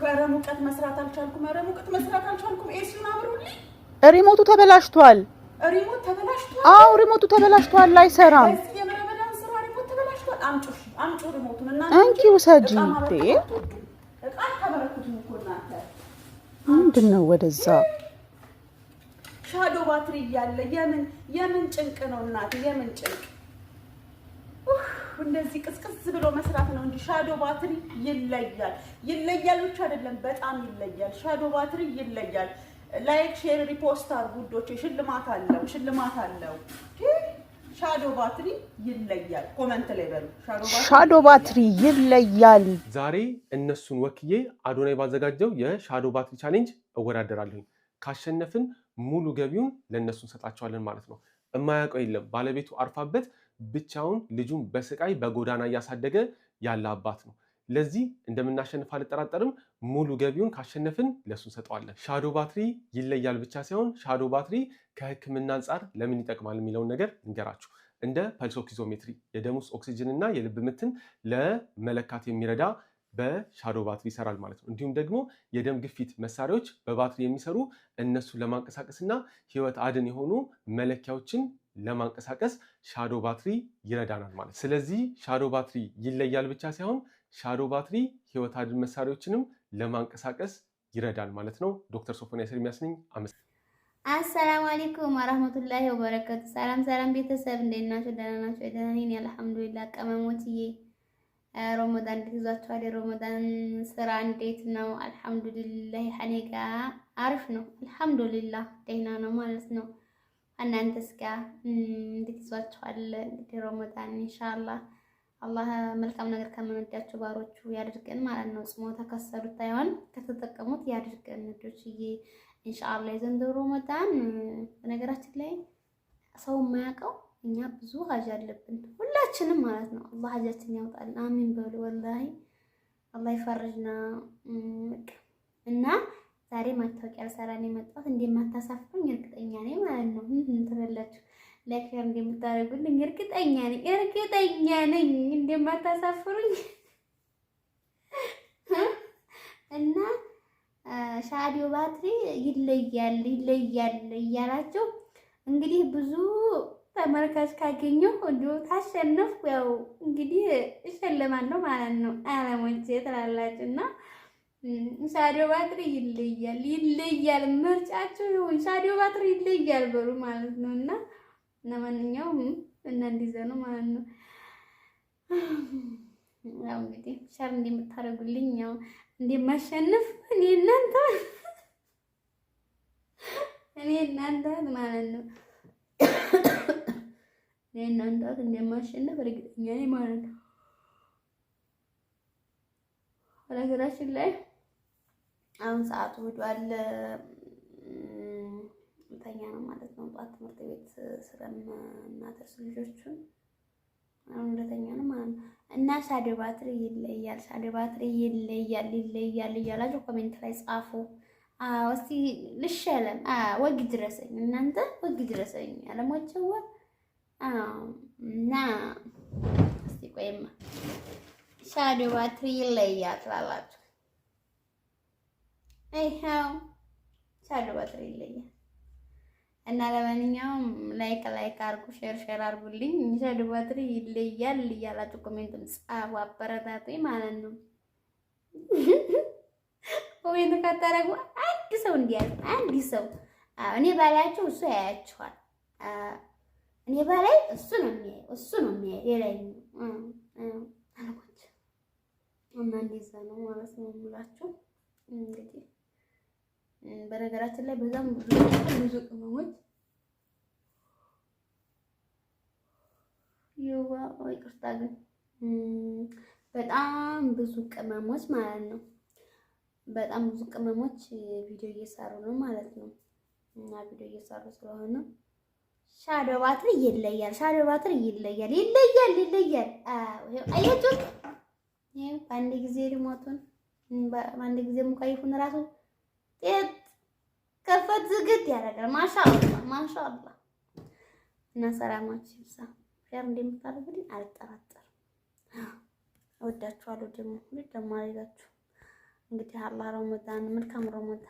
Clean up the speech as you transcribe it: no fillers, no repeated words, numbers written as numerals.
ኧረ ሙቀት መስራት አልቻልኩም ኤሲውን አብሩልኝ ሪሞቱ ተበላሽቷል አዎ ሪሞቱ ተበላሽቷል አይሰራም የመረመዳን ስራ ሪሞት ተበላሽቷል አምጪ ሪሞቱን እና አንቺ ውሰጂ እቃ ተበረክቱኝ እኮ እናንተ ምንድነው ወደዛ ሻዶ ባትሪ እያለ የምን ጭንቅ ነው እናት የምን ጭንቅ እንደዚህ ቅስቅስ ብሎ መስራት ነው እንጂ ሻዶ ባትሪ ይለያል ብቻ አይደለም በጣም ይለያል ሻዶ ባትሪ ይለያል ላይክ ሼር ሪፖስት አድርጉ ውዶቼ ሽልማት አለው ሻዶ ባትሪ ይለያል ኮሜንት ላይ በሉ ሻዶ ባትሪ ይለያል ዛሬ እነሱን ወክዬ አዶናይ ባዘጋጀው የሻዶ ባትሪ ቻሌንጅ እወዳደራለሁ ካሸነፍን ሙሉ ገቢውን ለነሱ እንሰጣቸዋለን ማለት ነው የማያውቀው የለም ባለቤቱ አርፋበት ብቻውን ልጁን በስቃይ በጎዳና ያሳደገ ያለ አባት ነው ለዚህ እንደምናሸንፍ አልጠራጠርም ሙሉ ገቢውን ካሸነፍን ለሱ እንሰጣለን ሻዶ ባትሪ ይለያል ብቻ ሳይሆን ሻዶ ባትሪ ከህክምና አንፃር ለምን ይጠቅማል የሚለውን ነገር እንገራችሁ እንደ ፐልስ ኦክሲሜትሪ የደም ውስጥ ኦክሲጅን እና የልብ ምትን ለመለካት የሚረዳ በሻዶ ባትሪ ይሰራል ማለት ነው እንዲሁም ደግሞ የደም ግፊት መሳሪያዎች በባትሪ የሚሰሩ እነሱ ለማንቀሳቀስና ህይወት አድን የሆኑ መለኪያዎችን ለማንቀሳቀስ ሻዶ ባትሪ ይረዳናል ማለት ስለዚህ ሻዶ ባትሪ ይለያል ብቻ ሳይሆን ሻዶ ባትሪ ህይወት አድን መሳሪያዎችንም ለማንቀሳቀስ ይረዳል ማለት ነው ዶክተር ሶፎንያስ ኤርሚያስ ነኝ አሰላሙ አለይኩም ወራህመቱላሂ ወበረካቱ ሰላም ቤተሰብ እንዴት ናችሁ ደህና ናችሁ ደህና ነኝ አልሐምዱሊላህ ቀመሞችዬ ረመዳን ይዟችኋል ረመዳን ስራ እንዴት ነው አልሐምዱሊላህ ሐኔጋ አሪፍ ነው አልሐምዱሊላህ ደህና ነው ማለት ነው እናንተስ ጋር እንዴት ይዟችኋል እንግዲህ ረመዳን ኢንሻአላህ አላህ መልካም ነገር ከመንወዳቸው ባሮቹ ያድርገን ማለት ነው ጽሞ ተከሰሉት ታይሆን ከተጠቀሙት ያድርገን ልጆችዬ ኢንሻአላህ የዘንድሮ ረመዳን በነገራችን ላይ ሰው የማያውቀው እኛ ብዙ ሀጅ አለብን ሁላችንም ማለት ነው አላህ ሀጃችን ያውጣል አሚን በሉ ወላሂ አላህ ይፈርጅና እና ዛሬ ማታወቂያ ሰራኔ መጣሁ እንደማታሳፍሩኝ እርግጠኛ ነኝ ማለት ነው እንተበላችሁ ለከር እንደምታረጉልኝ እርግጠኛ ነኝ እንደማታሳፍሩኝ እና ሻዶ ባትሪ ይለያል እያላችሁ እንግዲህ ብዙ ተመልካች ካገኘው እንዲሁ ታሸነፍኩ ያው እንግዲህ እሸለማለሁ ማለት ነው አላሞቼ ትላላችሁና ሻዶ ባትሪ ይለያል ምርጫችሁ ይሁን ሻዶ ባትሪ ይለያል በሉ ማለት ነውና ለማንኛውም እና እንደዚያ ነው ማለት ነው ያው እንግዲህ ሻር እንደምታረጉልኝ ያው እንደማሸነፍ እኔ እናንተ ማለት ነው እናንተ እንደማሸነፍ እርግጠኛ ነኝ ማለት ነው ነገራችን ላይ አሁን ሰዓቱ ሄዷል ተኛ ነው ማለት ነው ጧት ትምህርት ቤት ስለምናደርስ ልጆቹን አሁን እንደተኛ ነው ማለት ነው እና ሻዶ ባትሪ ይለያል እያላችሁ ኮሜንት ላይ ጻፉ እስቲ ልሸለም ወግ ድረሰኝ እናንተ ወግ ድረሰኝ አለሞቼው እና እስቲ ቆይማ ሻዶ ባትሪ ይለያል ትላላችሁ ይሄው ሻዶ ባትሪ ይለያል እና ለማንኛውም ላይክ አድርጉ ሼር አድርጉልኝ ሻዶ ባትሪ ይለያል እያላችሁ ኮሜንትም ጻፉ አበረታቱኝ ማለት ነው ኮሜንት ካታረጉ አንድ ሰው እኔ ባላችሁ እሱ ያያችኋል እኔ ባላይ እሱ ነው የሚያይ ሌላኝ አልኩት እና እንደዛ ነው ማለት ነው ብላችሁ እንግዲህ በነገራችን ላይ በዛም ብዙ ቅመሞች ይቅርታ ግን በጣም ብዙ ቅመሞች ማለት ነው በጣም ብዙ ቅመሞች ቪዲዮ እየሰሩ ነው ማለት ነው እና ቪዲዮ እየሰሩ ስለሆነ ሻዶ ባትሪ ይለያል አያችሁ በአንድ ጊዜ ሪሞቱን በአንድ ጊዜ ሙቀይፉን ራሱ ከፈት ዝግት ያደርጋል ማሻአላህ እና ሰላማችሁ ይብዛ ሼር እንደምታደርጉልኝ አልጠራጠርም እወዳችኋለሁ ደግሞ አልሄዳችሁ እንግዲህ አላህ ረመዳን መልካም ረመዳን